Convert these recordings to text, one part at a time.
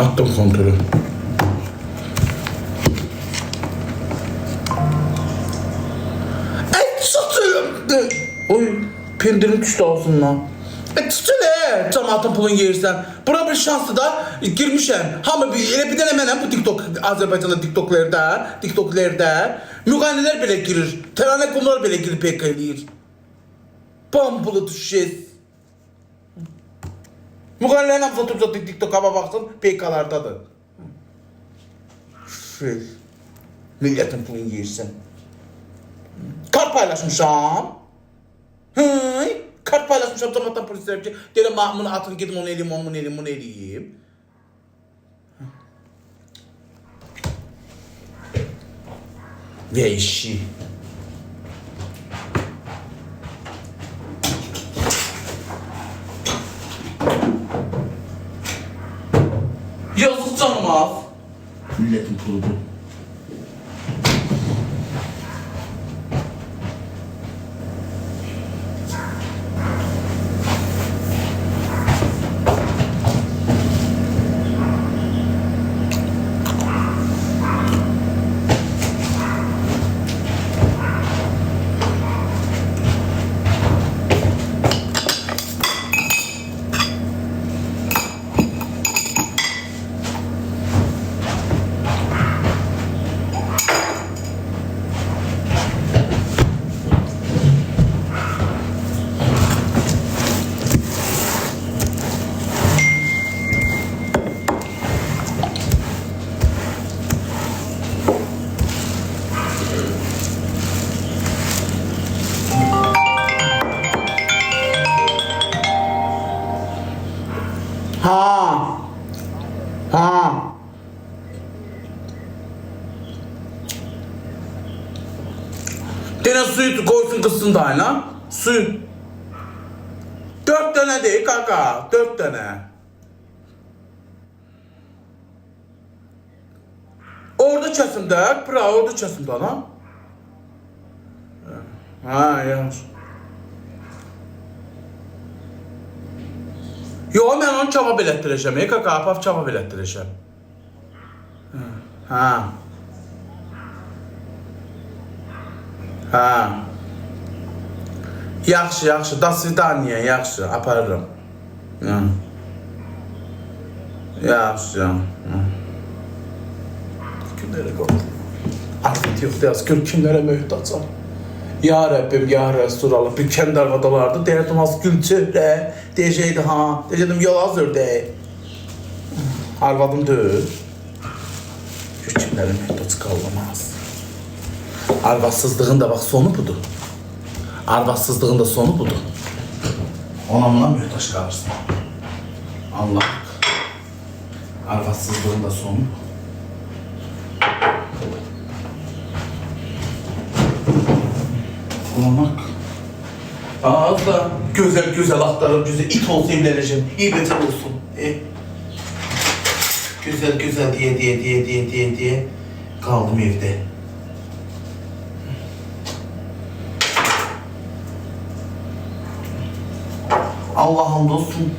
Attım kontrolü. Tutuldu. Oy, pendirim düştü ağzımdan. Tutul cemaatin pulun yersen. Bura bir şanslı da girmişen. Hamı bir dene menen bu TikTok, Azerbaycan'da TikTok'larda müğənniler bile girir. Terane kumlar bile girip PK eləyir. Bambulu düşeceğiz. Müğənnilerin hamısı oturup TikTok'a baksın PK'lardadır. Milletin pulun yersen. Kart paylaşmışam. Kart paylaşmışam cemaattan polisler ki gelin bunu atın gidin onu eləyim, onu eləyim. Ve işi. Yazık canım az. Milletin pulu bu. Ha. Dene suyu koysun kızsın da aynen. Suyu. 4 tane değil kaka. 4 tane. Orada kesimde. Bura orada kesimde lan. Ha yanlış. Yo, ben onu kebab elətdirəcəm. Kaka, apaf kebab elətdirəcəm. Ha. Ha. Yaxşı. Da svidaniya, yaxşı. Aparırım. Yaxşı. Kimlərə qaldı? Artıq yoxdur, yaz. Gör kimlərə möhtacam. Ya Rabbim, ya Resulallah, bir kendi arvadalardı. Derdim az gül çöhrə. Deyəcəkdi ha. Deyəcəkdim yol hazır dey. Arvadım deyil. Gör kimlərə möhtac qalmaz. Arvadsızlığın da bak sonu budur. Arvadsızlığın da sonu budur. Ona möhtaç kalırsın. Allah. Arvadsızlığın da sonu budur. Olmak. Az da güzel aktarım, güzel it olsun evleneceğim. İyi beter olsun. Güzel diye kaldım evde. Allah hamdolsun.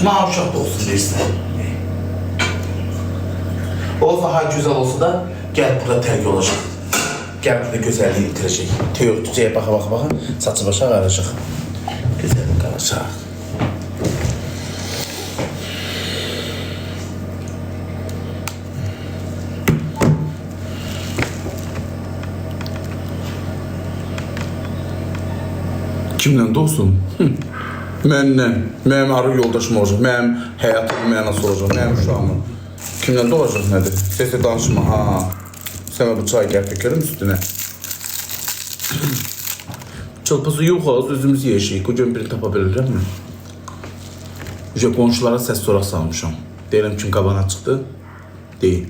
Mavşak da olsun dersin. O daha güzel olsa da gel burada terk olacak. Gel burada güzelliği bitirecek. Teortüceye baka saçı başa karışık. Güzellik karışık. Kimlə də olsun? Mənim arı yoldaşım olacaq, mənim həyatımın mənası olacaq, mənim uşağımın. Kimlə də olacaq nədir? Seslə danışma, ha. Sənə bu çay gəl tökərəm üstünə. Çılpısı yox az, özümüz yeşiyik. O gün birini tapa bilirəm mi? Qonşulara səs soraq salmışam. Deyirəm kim qabana çıxdı? Deyil.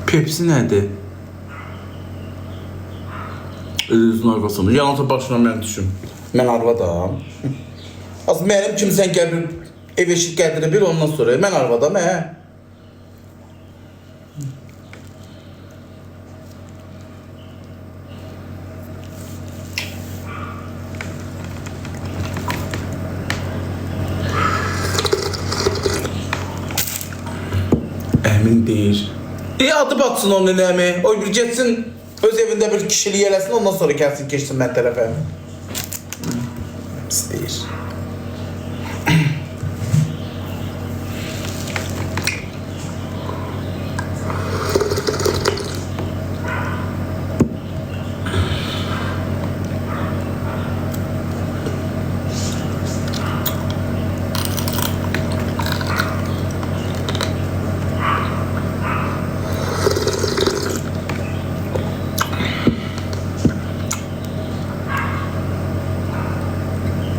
Pepsi nədir? Özünün arvasını. Yalnızca başına mən düşüm. Mən arvadam. Az mənim kimsən gəl bir Ev eşik qədri bil, ondan sonra mən arvadam, Əmin deyir. Adı batsın onun əmi. O bir getsin, öz evində bir kişilik eləsin, ondan sonra gəlsin, keçsin mən tərəfə. Pis deyir.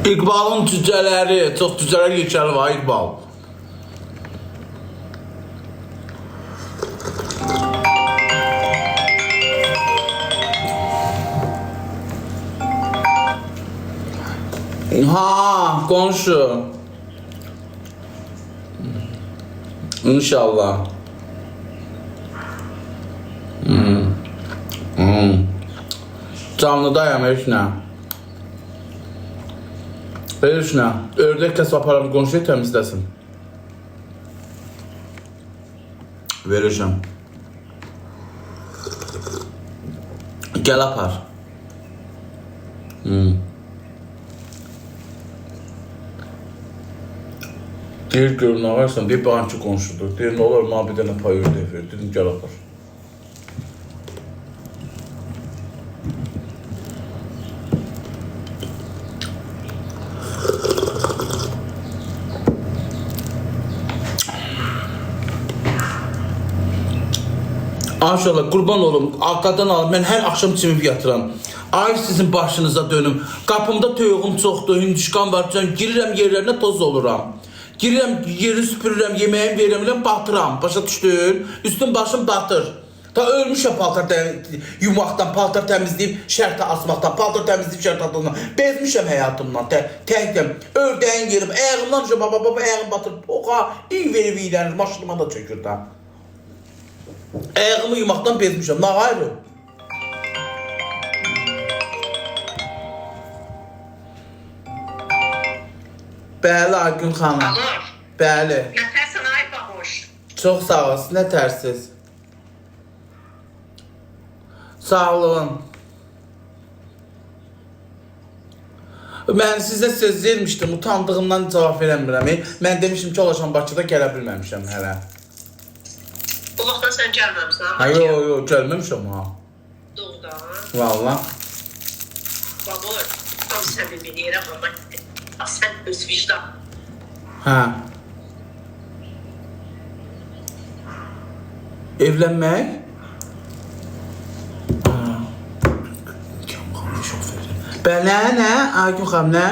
İqbalın cücələri, çox cücələr yekəli var İqbal. Ha, qonşu. İnşallah. Canlıdayım, eşinə. Eşinə, ördək kəsb apararım, qonşuya təmizləsin. Verəcəm. Gəl apar. Deyir, görün ağarsan, deyir, bağın ki qonşudur. Deyir, nə olar, mənə bir dənə pay ördək verir. Dedim, gəl apar. Maşallah, qurban olum, arqadan alım, mən hər axşam çimib yatıram. Ay sizin başınıza dönüm. Qapımda töyüğüm çoxdur, hündüşkan var, girirəm yerlərinə toz oluram. Girirəm, yerini süpürürəm, yeməğimi verirəm, batıram. Başa düşdün? Üstüm başım batır. Ta ölmüşəm paltar yumaqdan, paltar təmizləyib, şərtə asmaqdan, paltar təmizləyib, şərtə atmaqdan. Bezmişəm həyatımdan, təkdim. Ördəyin yerim, ayağımdan baba, ayağım batır. Oxa, iyi verib iyilənir, maşınıma da çökür da. Ayağımı yumaqdan bezmişəm, nə qayrı? Bəli, Aygün xanım. Alo. Bəli. Nə tərsən ay baboş? Çox sağ olasın, nə tərsiz? Sağ olun. Mən sizə söz vermişdim, utandığımdan cavab verəmirəm. Mən demişim ki, olaşam Bakıda gələ bilməmişəm hələ. Bu vaxtdan sən gəlməmsən? Ha, yo, gəlməmişəm ha. Doğrudan. Valla. Baboş, tam səni bilirəm ama sən öz vicdan. Hə. Evlənmək? Nə, Aygün xanım, nə?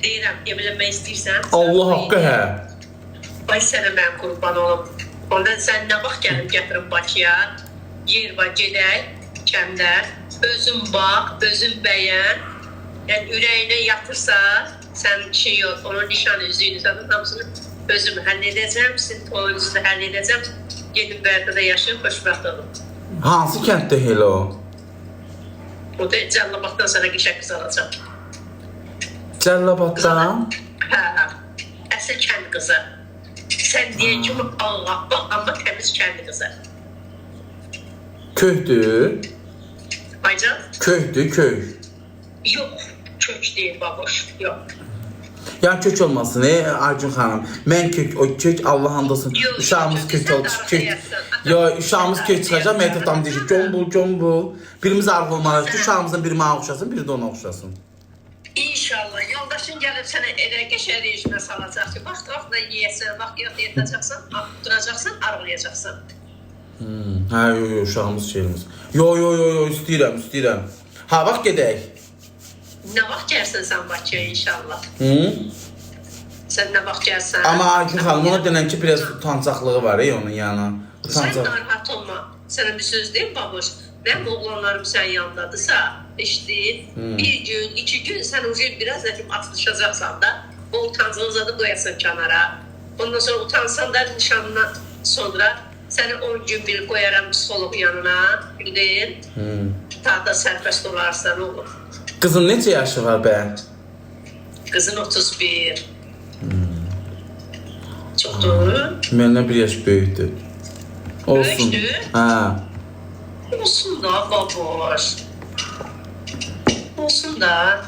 Deyirəm, evlənmək istəyirsən? Allah haqqı, hə. Ay sənə mən qurban olum. Ondan sən nə vaxt gəlib gətirib Bakıya? Yer var, gedək, kəndər. Özün bax, özün bəyən. Yəni, ürəyinə yatırsa, sən şey yox, onun nişan üzüyünü, sən hamısını özüm həll edəcəm, sizin toyunuzu da həll edəcəm. Gedib Bərdədə yaşayıb, xoşbəxt olun. Hansı kənddə elə o? O da Cəllabaddan sənə qışa qız alacaq. Cəllabaddan? Hə, əsl kənd qızı. Sən deyən kimi Allah, bax, amma təmiz kənd qızı. Köhdür? Aycan? Köhdür, köy. Yox, kök deyil baboş, yox. Yəni kök olmasın, Aygün xanım. Mən kök, o kök Allah andasın. Uşağımız kök oldu. Yo, uşağımız kök çıxacaq, Məhtab tam deyəcək, gömbul. Birimiz arıq olmalıyıq ki, uşağımızın biri mənə oxşasın, biri də ona oxşasın. İnşallah, yoldaşın gəlib sənə elə qəşəng rejimə salacaq ki, vaxt-vaxtla yeyəsən, vaxt yatacaqsan, duracaqsan, arıqlayacaqsan. Hə, yo, uşağımız şeyimiz. Yo, istəyirəm. Ha, vaxt gedək. Nə vaxt gəlsən sən Bakıya inşallah? Sən nə vaxt gəlsən? Amma Aygün xanım, ona denən ki, biraz utancaqlığı var, onun yana. Sən narahat olma. Sənə bir söz deyim baboş. Mənim oğlanlarım sən yanındadırsa, eşitdin, bir gün, 2 gün sən ucu biraz ətim atılışacaqsan da. o utancınızı da qoyasan kənara. Ondan sonra utansan da nişanından sonra səni 10 gün bir qoyaram psixoloq yanına, bildin? Daha da sərbəst olarsan olur. Qızın neçə yaşı var bəyən? Qızın 31. Çoxdur. Məndən bir yaş böyükdür. Olsun. Böyükdür? Hə. Olsun da baboş. Olsun da.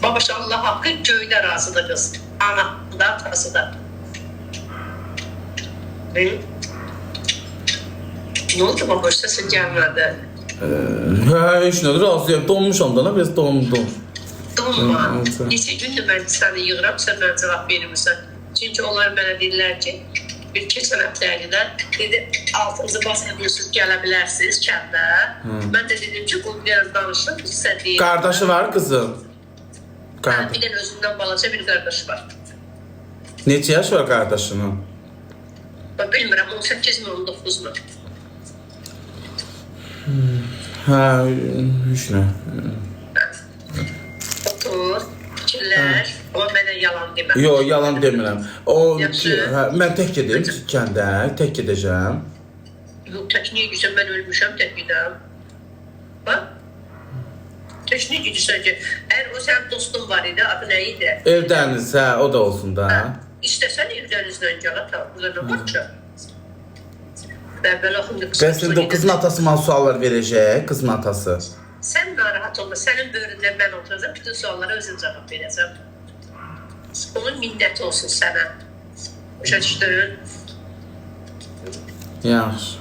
Baboş Allah haqqı göydə razıdır qız. Ana da, atası da. Ne oldu baboş, sesin gəlmədi? Hə, heç nədir, razıyam. Donmuşam da, biraz dondum. Donma. Neçə gündür mən səni yığıram, sən mənə cavab vermirsən. Çünki onlar mənə deyirlər ki, bir keçən həftəlikdə dedi, altınızı basabilirsiniz, gələ bilərsiniz kəndə. Mən də dedim ki, bu biraz danışdım, sən deyil. Qardaşı var qızın? Bir dənə özündən balaca bir qardaşı var. Neçə yaş var qardaşının? Bilmirəm, 18 mi, 19 mu? Hə, heç nə. Otur, fikirlər, amma mənə yalan demə. Yox, yalan demirəm. Yaxşı. Mən tək gedim kəndə, tək gedəcəm. Yox, tək niyə güsən, mən ölmüşəm, tək gedəm. Bax. Tək niyə gedirsən ki, əgər o sənin dostun var idi, adı nə idi? Evdəniz, hə, o da olsun da. İstəsən evdənizdən gələ, burada nə var ki? Bəbəl axındı Bəs indi qızın atası mənə suallar verəcək, qızın atası. Sən narahat olma, sənin böhründə mən oturacam, bütün suallara özüm cavab verəcəm. Onun minnəti olsun sənə. Başa düşdün? Yaxşı.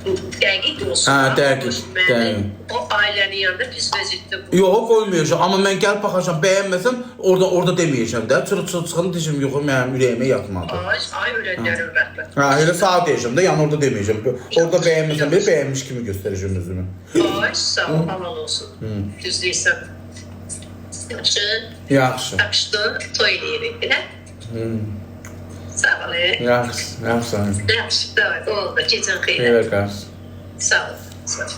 Dəqiq olsun. Hə, dəqiq, dəqiq. O ailənin yanında pis vəziyyətdə bu. Yox, qoymayacam, amma mən gəlib baxacam, bəyənməsəm, orada deməyəcəm də. Çıxın deyəcəm, yox, mənim ürəyimə yatmadı. Ay ölənlərin rəhmət. Hə, elə saat deyəcəm də, yəni orada deməyəcəm. Orada bəyənməsəm, bəyənmiş kimi göstərəcəm özümü. Ay, sağ ol, halal olsun. Düz deyirsən. Yaxşı. Yaxşı. Yaxşı, toy eləyirik, elə? Sağ ol, Yaxşı, yaxşı. Yaxşı, davay, oldu, gecən xeyrə. Elə qarşı. Sağ ol, sağ ol.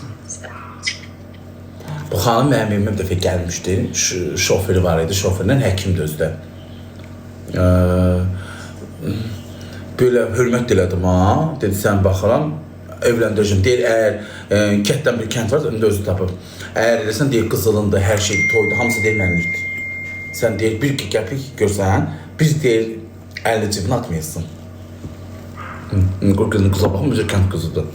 Bu xanım mənim evimə bir dəfə gəlmişdi. Şoförü var idi, şoförlə həkimdir özdə. Böyle hörmət dilədim ha. Dedi, sən baxıram, evləndirəcəm. Deyir, əgər kətdən bir kənd var, indi özü tapıb. Əgər eləsən, deyir, qızılındır, hər şey toydu, hamısı deyir, mənlikdir. Sən deyir, bir qəpik görsən, biz deyir, 50 cibini atmayasın. Qızına baxım, özü kənd qızıdır.